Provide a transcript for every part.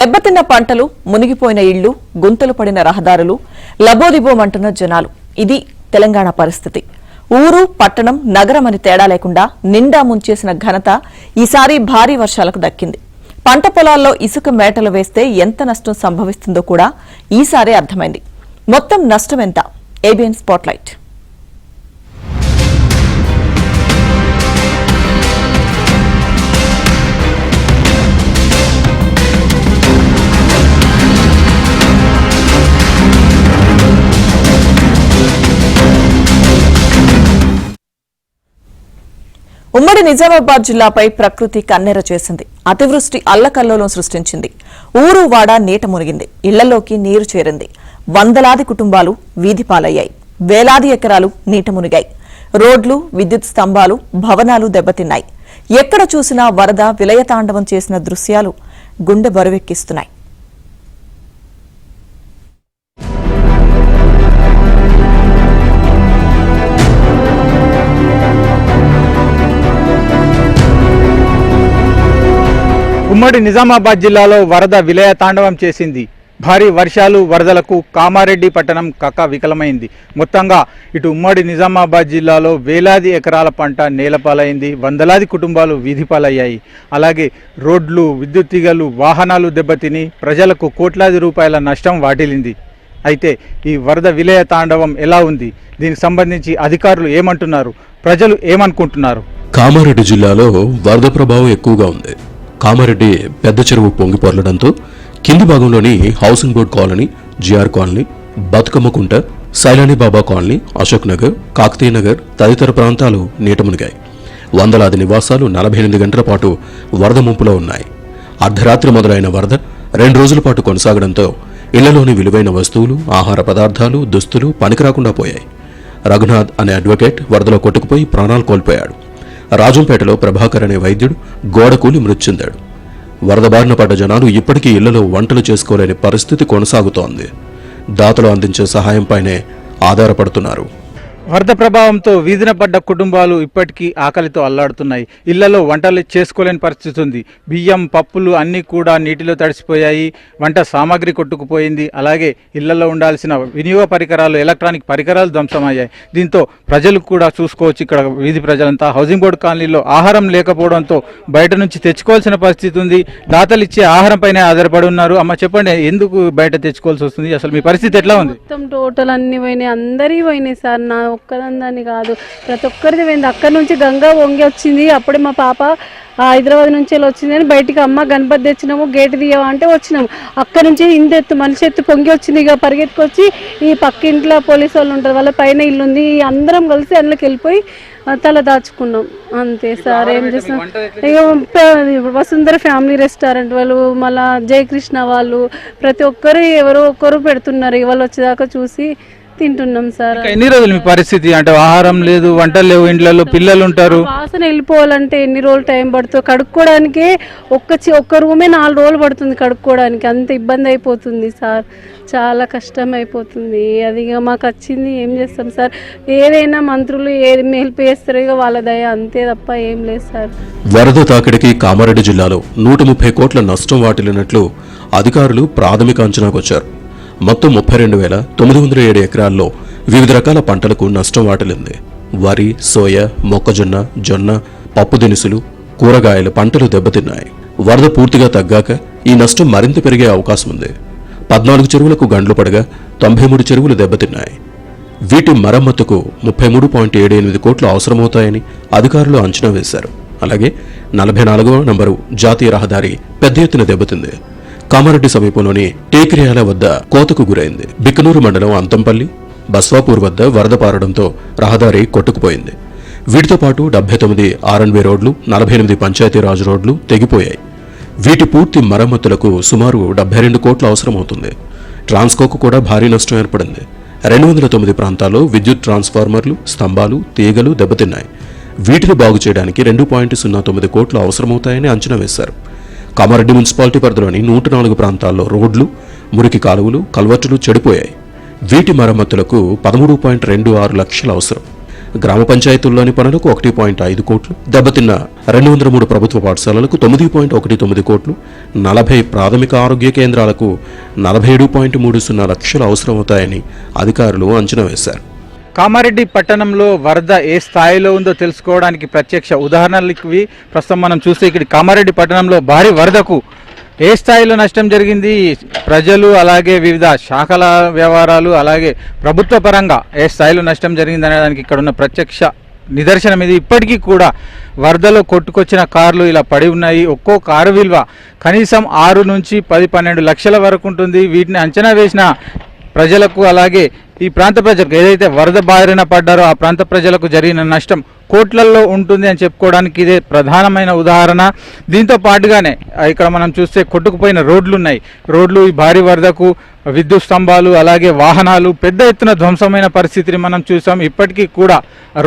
దెబ్బతిన్న పంటలు, మునిగిపోయిన ఇళ్లు, గుంతలు పడిన రహదారులు, లబోదిబోమంటున్న జనాలు. ఇది తెలంగాణ పరిస్థితి. ఊరు, పట్టణం, నగరం అని తేడా లేకుండా నిండా ముంచేసిన ఘనత ఈసారి భారీ వర్షాలకు దక్కింది. పంట పొలాల్లో ఇసుక మేటలు వేస్తే ఎంత నష్టం సంభవిస్తుందో కూడా ఈసారి అర్థమైంది. మొత్తం నష్టం ఎంత? ABN spotlight. ఉమ్మడి నిజామాబాద్ జిల్లాపై ప్రకృతి కన్నెర చేసింది. అతివృష్టి అల్లకల్లోలం సృష్టించింది. ఊరు వాడ నీట మునిగింది. ఇళ్లలోకి నీరు చేరింది. వందలాది కుటుంబాలు వీధిపాలయ్యాయి. వేలాది ఎకరాలు నీట మునిగాయి. రోడ్లు, విద్యుత్ స్తంభాలు, భవనాలు దెబ్బతిన్నాయి. ఎక్కడ చూసినా వరద విలయతాండవం చేసిన దృశ్యాలు గుండె బరువెక్కిస్తున్నాయి. ఉమ్మడి నిజామాబాద్ జిల్లాలో వరద విలయతాండవం చేసింది. భారీ వర్షాలు, వరదలకు కామారెడ్డి పట్టణం కకావికలమైంది. మొత్తంగా ఇటు ఉమ్మడి నిజామాబాద్ జిల్లాలో వేలాది ఎకరాల పంట నేలపాలైంది. వందలాది కుటుంబాలు వీధిపాలయ్యాయి. అలాగే రోడ్లు, విద్యుత్ తీగలు, వాహనాలు దెబ్బతిని ప్రజలకు కోట్లాది రూపాయల నష్టం వాటిల్లింది. అయితే ఈ వరద విలయతాండవం ఎలా ఉంది? దీనికి సంబంధించి అధికారులు ఏమంటున్నారు? ప్రజలు ఏమనుకుంటున్నారు? కామారెడ్డి జిల్లాలో వరద ప్రభావం ఎక్కువగా ఉంది. కామారెడ్డి పెద్ద చెరువు పొంగి పొర్లడంతో కింది భాగంలోని housing board colony, GR colony, Bathukammakunta, Sailani Baba colony, Ashok Nagar, Kakatiya Nagar తదితర ప్రాంతాలు నీట మునిగాయి. వందలాది నివాసాలు 48 గంటల పాటు వరద ముంపులో ఉన్నాయి. అర్ధరాత్రి మొదలైన వరద 2 రోజుల పాటు కొనసాగడంతో ఇళ్లలోని విలువైన వస్తువులు, ఆహార పదార్థాలు, దుస్తులు పనికిరాకుండా పోయాయి. రఘునాథ్ అనే అడ్వకేట్ వరదలో కొట్టుకుపోయి ప్రాణాలు కోల్పోయాడు. రాజంపేటలో ప్రభాకర్ అనే వైద్యుడు గోడకూలి మృతి చెందాడు. వరద బారిన పడ్డ జనాలు ఇప్పటికీ ఇళ్లలో వంటలు చేసుకోలేని పరిస్థితి కొనసాగుతోంది. దాతలు అందించే సహాయంపైనే ఆధారపడుతున్నారు. వరద ప్రభావంతో వీధిన పడ్డ కుటుంబాలు ఇప్పటికీ ఆకలితో అల్లాడుతున్నాయి. ఇళ్లలో వంటలు చేసుకోలేని పరిస్థితి ఉంది. బియ్యం, పప్పులు అన్నీ కూడా నీటిలో తడిసిపోయాయి. వంట సామాగ్రి కొట్టుకుపోయింది. అలాగే ఇళ్లలో ఉండాల్సిన వినియోగ పరికరాలు, ఎలక్ట్రానిక్ పరికరాలు ధ్వంసమయ్యాయి. దీంతో ప్రజలు కూడా చూసుకోవచ్చు. ఇక్కడ వీధి ప్రజలంతా హౌసింగ్ బోర్డు కాలనీలో ఆహారం లేకపోవడంతో బయట నుంచి తెచ్చుకోవాల్సిన పరిస్థితి ఉంది. దాతలు ఇచ్చే ఆహారం పైన ఆధారపడి ఉన్నారు. అమ్మ చెప్పండి, ఎందుకు బయట తెచ్చుకోవాల్సి వస్తుంది? అసలు మీ పరిస్థితి ఎట్లా ఉంది? మొత్తం టోటల్ అన్ని పోయినాయి. అందరి పోయినాయి సార్. నా ఒక్కదాన్ని కాదు, ప్రతి ఒక్కరిది పోయింది. అక్కడి నుంచి గంగా వంగి వచ్చింది. అప్పుడే మా పాప హైదరాబాద్ నుంచి వచ్చింది అని బయటికి అమ్మ గణపతి తెచ్చినాము, గేట్ తీయవా అంటే వచ్చినాము. అక్కడ నుంచి ఇందెత్తు మనిషి ఎత్తు పొంగి వచ్చింది. ఇక పరిగెత్తుకొచ్చి ఈ పక్క ఇంట్లో పోలీసు వాళ్ళు ఉంటారు, వాళ్ళ పైన ఇల్లు ఉంది, అందరం కలిసి అందులోకి వెళ్ళిపోయి తల దాచుకున్నాం. అంతే సార్. ఏం చేస్తాం? ఇక వసుంధర ఫ్యామిలీ రెస్టారెంట్ వాళ్ళు, మళ్ళా జయకృష్ణ వాళ్ళు, ప్రతి ఒక్కరు ఎవరో ఒక్కరు పెడుతున్నారు. ఇక వాళ్ళు వచ్చేదాకా చూసి తింటున్నాం సార్. ఎన్ని రోజులు మీ పరిస్థితి? అంటే ఆహారం లేదు, వంటలు లేవు, ఇంట్లో పిల్లలు ఉంటారు. వాసన వెళ్ళిపోవాలంటే ఎన్ని రోజులు టైం పడుతుంది? కడుక్కోవడానికి ఒక్క రూమే 4 రోజులు పడుతుంది కడుక్కోవడానికి. అంత ఇబ్బంది అయిపోతుంది సార్. చాలా కష్టం అయిపోతుంది. అది ఇక మాకు వచ్చింది, ఏం చేస్తాం సార్? ఏదైనా మంత్రులు ఏది హెల్ప్ చేస్తారో ఇక వాళ్ళ దయ, అంతే తప్ప ఏం లేదు సార్. వరద తాకిడికి కామారెడ్డి జిల్లాలో 130 కోట్ల నష్టం వాటిల్లినట్లు అధికారులు ప్రాథమిక అంచనాకొచ్చారు. మొత్తం 32,907 ఎకరాల్లో వివిధ రకాల పంటలకు నష్టం వాటిల్లింది. వరి, సోయా, మొక్కజొన్న, జొన్న, పప్పు దినుసులు, కూరగాయల పంటలు దెబ్బతిన్నాయి. వరద పూర్తిగా తగ్గాక ఈ నష్టం మరింత పెరిగే అవకాశం ఉంది. 14 చెరువులకు గండ్లు పడగా 93 చెరువులు దెబ్బతిన్నాయి. వీటి మరమ్మతుకు 33.78 కోట్లు అవసరమవుతాయని అధికారులు అంచనా వేశారు. అలాగే 44వ నంబరు జాతీయ రహదారి పెద్ద ఎత్తున దెబ్బతింది. కామారెడ్డి సమీపంలోని టేకిరియాల వద్ద కోతకు గురైంది. బిక్కనూరు మండలం అంతంపల్లి, బస్వాపూర్ వద్ద వరద పారడంతో రహదారి కొట్టుకుపోయింది. వీటితో పాటు 79 ఆర్ఎన్బి రోడ్లు, 48 పంచాయతీరాజ్ రోడ్లు తెగిపోయాయి. వీటి పూర్తి మరమ్మతులకు సుమారు 72 కోట్ల అవసరమవుతుంది. ట్రాన్స్కోకు కూడా భారీ నష్టం ఏర్పడింది. 209 ప్రాంతాల్లో విద్యుత్ ట్రాన్స్ఫార్మర్లు, స్తంభాలు, తీగలు దెబ్బతిన్నాయి. వీటిని బాగు చేయడానికి 2.09 కోట్లు అవసరమవుతాయని అంచనా వేశారు. కామారెడ్డి మున్సిపాలిటీ పరిధిలోని 104 ప్రాంతాల్లో రోడ్లు, మురికి కాలువలు, కల్వర్టులు చెడిపోయాయి. వీటి మరమ్మతులకు 13.26 లక్షలు అవసరం. గ్రామ పంచాయతీల్లోని పనులకు 1.5 కోట్లు, దెబ్బతిన్న 203 ప్రభుత్వ పాఠశాలలకు 9.19 కోట్లు, 40 ప్రాథమిక ఆరోగ్య కేంద్రాలకు 47.30 లక్షలు అవసరమవుతాయని అధికారులు అంచనా వేశారు. కామారెడ్డి పట్టణంలో వరద ఏ స్థాయిలో ఉందో తెలుసుకోవడానికి ప్రత్యక్ష ఉదాహరణలు ప్రస్తుతం మనం చూస్తే ఇక్కడ కామారెడ్డి పట్టణంలో భారీ వరదకు ఏ స్థాయిలో నష్టం జరిగింది, ప్రజలు అలాగే వివిధ శాఖల వ్యవహారాలు అలాగే ప్రభుత్వ పరంగా ఏ స్థాయిలో నష్టం జరిగింది అనేదానికి ఇక్కడ ఉన్న ప్రత్యక్ష నిదర్శనం ఇది. ఇప్పటికీ కూడా వరదలో కొట్టుకొచ్చిన కార్లు ఇలా పడి ఉన్నాయి. ఒక్కో కారు విలువ కనీసం 6 నుంచి 10-12 లక్షల వరకు ఉంటుంది. వీటిని అంచనా వేసిన ప్రజలకు అలాగే ఈ ప్రాంత ప్రజలకు ఏదైతే వరద బారిన పడ్డారో ఆ ప్రాంత ప్రజలకు జరిగిన నష్టం కోట్లల్లో ఉంటుంది అని చెప్పుకోవడానికి ఇదే ప్రధానమైన ఉదాహరణ. దీంతో పాటుగానే ఇక్కడ మనం చూస్తే కొట్టుకుపోయిన రోడ్లు ఉన్నాయి. రోడ్లు ఈ భారీ వరదకు విద్యుత్ స్తంభాలు అలాగే వాహనాలు పెద్ద ఎత్తున ధ్వంసమైన పరిస్థితిని మనం చూసాం. ఇప్పటికీ కూడా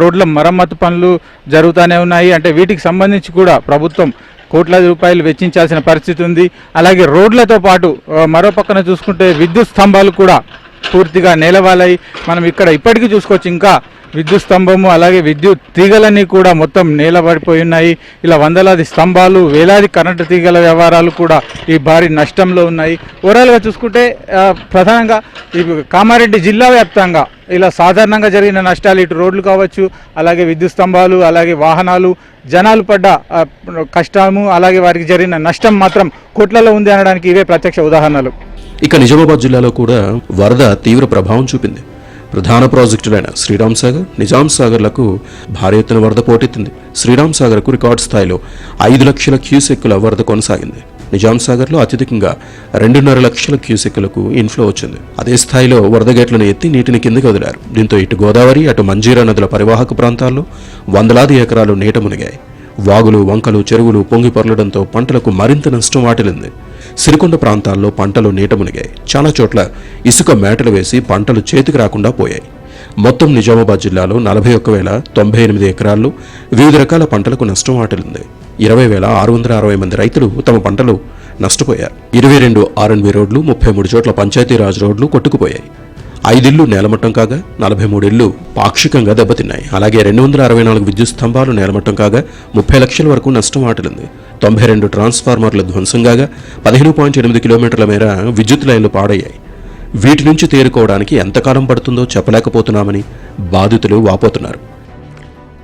రోడ్ల మరమ్మతు పనులు జరుగుతూనే ఉన్నాయి. అంటే వీటికి సంబంధించి కూడా ప్రభుత్వం కోట్లాది రూపాయలు వెచ్చించాల్సిన పరిస్థితి ఉంది. అలాగే రోడ్లతో పాటు మరో పక్కన చూసుకుంటే విద్యుత్ స్తంభాలు కూడా పూర్తిగా నేలవాలై మనం ఇక్కడ ఇప్పటికీ చూసుకోవచ్చు. ఇంకా విద్యుత్ స్తంభము అలాగే విద్యుత్ తీగలన్నీ కూడా మొత్తం నేలబడిపోయి ఉన్నాయి. ఇలా వందలాది స్తంభాలు, వేలాది కరెంటు తీగల వ్యవహారాలు కూడా ఈ భారీ నష్టంలో ఉన్నాయి. ఓవరాల్గా చూసుకుంటే ప్రధానంగా ఈ కామారెడ్డి జిల్లా వ్యాప్తంగా ఇలా సాధారణంగా జరిగిన నష్టాలు ఇటు రోడ్లు కావచ్చు, అలాగే విద్యుత్ స్తంభాలు, అలాగే వాహనాలు, జనాలు పడ్డ కష్టము, అలాగే వారికి జరిగిన నష్టం మాత్రం కోట్లలో ఉంది అనడానికి ఇవే ప్రత్యక్ష ఉదాహరణలు. ఇక నిజామాబాద్ జిల్లాలో కూడా వరద తీవ్ర ప్రభావం చూపింది. ప్రధాన ప్రాజెక్టులైన శ్రీరామ్ సాగర్, నిజాం సాగర్లకు భారీ ఎత్తున వరద పోటెత్తింది. శ్రీరామ్ సాగర్కు రికార్డు స్థాయిలో 5 లక్షల క్యూసెక్కుల వరద కొనసాగింది. నిజాం సాగర్లో అత్యధికంగా 2.5 లక్షల క్యూసెక్కులకు ఇన్ఫ్లో వచ్చింది. అదే స్థాయిలో వరద గేట్లను ఎత్తి నీటిని కిందకి వదిలారు. దీంతో ఇటు గోదావరి అటు మంజీరా నదుల పరివాహక ప్రాంతాల్లో వందలాది ఎకరాలు నీట మునిగాయి. వాగులు, వంకలు, చెరువులు పొంగి పొర్లడంతో పంటలకు మరింత నష్టం వాటిల్లింది. సిరికొండ ప్రాంతాల్లో పంటలు నీట మునిగాయి. చాలా చోట్ల ఇసుక మేటలు వేసి పంటలు చేతికి రాకుండా పోయాయి. మొత్తం నిజామాబాద్ జిల్లాలో 41,098 ఎకరాల్లో వివిధ రకాల పంటలకు నష్టం వాటిల్లింది. 20,660 మంది రైతులు తమ పంటలు నష్టపోయారు. 22 R&B రోడ్లు, 33 చోట్ల పంచాయతీరాజ్ రోడ్లు కొట్టుకుపోయాయి. 5 ఇళ్లు నేలమట్టం కాగా 43 ఇళ్లు పాక్షికంగా దెబ్బతిన్నాయి. అలాగే 264 విద్యుత్ స్తంభాలు నేలమట్టం కాగా 30 లక్షల వరకు నష్టం వాటిల్లింది. 92 ట్రాన్స్ఫార్మర్లు ధ్వంసం కాగా 15.8 కిలోమీటర్ల మేర విద్యుత్ లైన్లు పాడయ్యాయి. వీటి నుంచి తేరుకోవడానికి ఎంతకాలం పడుతుందో చెప్పలేకపోతున్నామని బాధితులు వాపోతున్నారు.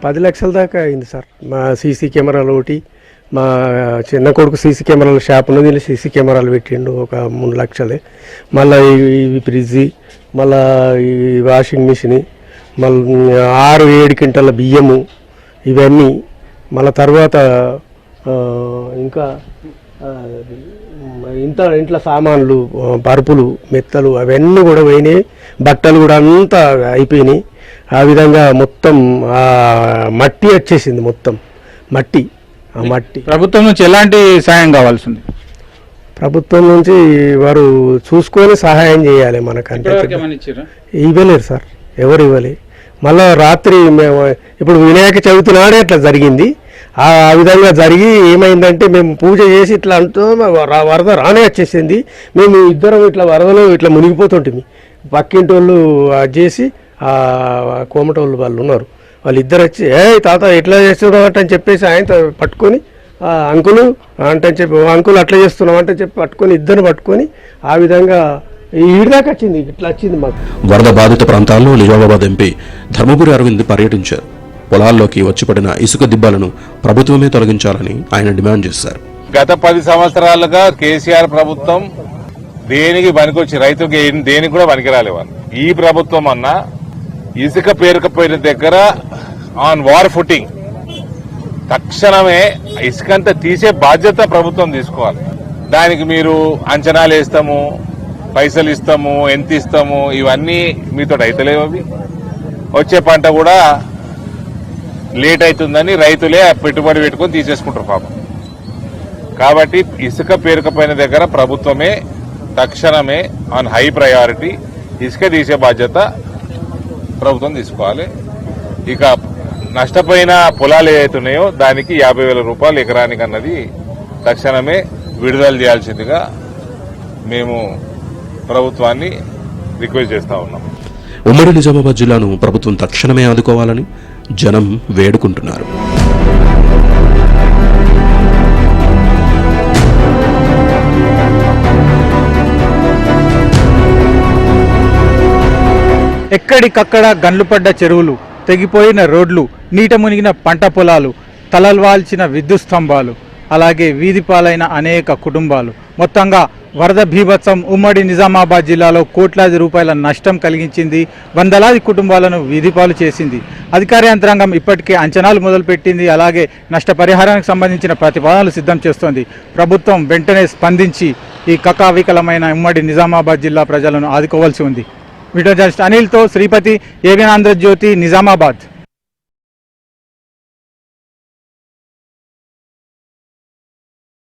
10 లక్షల దాకా అయింది సార్. మా సీసీ కెమెరాలు ఒకటి, మా చిన్న కొడుకు సీసీ కెమెరాల షాప్ ఉన్నది, దీనిలో సీసీ కెమెరాలు పెట్టిండు ఒక 3 లక్షలే. మళ్ళీ ఈ ఫ్రిడ్జి, మళ్ళీ ఈ వాషింగ్ మిషన్, మళ్ళీ 6-7 క్వింటాల బియ్యము, ఇవన్నీ మళ్ళీ తర్వాత ఇంకా ఇంట్లో సామాన్లు, పరుపులు, మెత్తలు అవన్నీ కూడా పోయినాయి. బట్టలు కూడా అంతా అయిపోయినాయి. ఆ విధంగా మొత్తం మట్టి వచ్చేసింది, మొత్తం మట్టి. ఆ మట్టి ప్రభుత్వం నుంచి ఎలాంటి సాయం కావాల్సి ఉంది? ప్రభుత్వం నుంచి వారు చూసుకొని సహాయం చేయాలి మనకంటే. ఇవ్వలేరు సార్, ఎవరు ఇవ్వలే. మళ్ళీ రాత్రి మేము ఇప్పుడు వినాయక చవితి నాడే అట్లా జరిగింది. ఆ విధంగా జరిగి ఏమైందంటే మేము పూజ చేసి ఇట్లా అంటూ వరద రానే వచ్చేసింది. మేము ఇద్దరం ఇట్లా వరదలో ఇట్లా మునిగిపోతుంటుంది. పక్కింటి వాళ్ళు అది చేసి కోమటోళ్ళు వాళ్ళు ఉన్నారు, వాళ్ళు ఇద్దరు వచ్చి తాత ఎట్లా చేస్తున్నావు అని చెప్పేసి ఆయన పట్టుకొని అంకులు అంటే చెప్పి అంకులు అట్లా చేస్తున్నాం అంటే చెప్పి పట్టుకొని ఇద్దరు పట్టుకొని ఆ విధంగా ఈడిదాకా వచ్చింది, ఇట్లా వచ్చింది మాకు. వరద బాధిత ప్రాంతాల్లో నిజామాబాద్ ఎంపీ ధర్మపురి అరవింద్ పర్యటించారు. పొలాల్లోకి వచ్చిపడిన ఇసుక దిబ్బలను ప్రభుత్వమే తొలగించాలని ఆయన డిమాండ్ చేశారు. గత 10 సంవత్సరాలుగా కేసీఆర్ ప్రభుత్వం దేనికి పనికొచ్చి రైతుకి దేనికి కూడా పనికిరాలే వాళ్ళు. ఈ ప్రభుత్వం అన్నా ఇసుక పేరుకపోయిన దగ్గర ఆన్ వార్ ఫుటింగ్ తక్షణమే ఇసుకంతా తీసే బాధ్యత ప్రభుత్వం తీసుకోవాలి. దానికి మీరు అంచనాలు వేస్తాము, పైసలు ఇస్తాము, ఎంత ఇస్తాము, ఇవన్నీ మీతో అయితలేవు. అవి వచ్చే పంట కూడా లేట్ అవుతుందని రైతులే పెట్టుబడి పెట్టుకొని తీసేసుకుంటారు పాపం. కాబట్టి ఇసుక పేరుకపోయిన దగ్గర ప్రభుత్వమే తక్షణమే ఆన్ హై ప్రయారిటీ ఇసుక తీసే బాధ్యత ప్రభుత్వం తీసుకోవాలి. ఇక నష్టపోయిన పొలాలు ఏవైతున్నాయో దానికి 50,000 రూపాయలు ఎకరానికి అన్నది తక్షణమే విడుదల చేయాల్సిందిగా మేము ప్రభుత్వాన్ని రిక్వెస్ట్ చేస్తా ఉన్నాం. ఉమ్మడి నిజామాబాద్ జిల్లాను ప్రభుత్వం తక్షణమే ఆదుకోవాలని జనం వేడుకుంటున్నారు. ఎక్కడికక్కడ గండ్లు పడ్డ చెరువులు, తెగిపోయిన రోడ్లు, నీట మునిగిన పంట పొలాలు, తలల్వాల్చిన విద్యుత్ స్తంభాలు, అలాగే వీధి పాలైన అనేక కుటుంబాలు, మొత్తంగా వరద బీభత్సం ఉమ్మడి నిజామాబాద్ జిల్లాలో కోట్లాది రూపాయల నష్టం కలిగించింది. వందలాది కుటుంబాలను వీధిపాలు చేసింది. అధికార యంత్రాంగం ఇప్పటికే అంచనాలు మొదలుపెట్టింది. అలాగే నష్టపరిహారానికి సంబంధించిన ప్రతిపాదనలు సిద్ధం చేస్తోంది. ప్రభుత్వం వెంటనే స్పందించి ఈ కకావికలమైన ఉమ్మడి నిజామాబాద్ జిల్లా ప్రజలను ఆదుకోవాల్సి ఉంది. వీడియో జర్నలిస్ట్ అనిల్తో శ్రీపతి, ఏబిఎన్ ఆంధ్రజ్యోతి, నిజామాబాద్.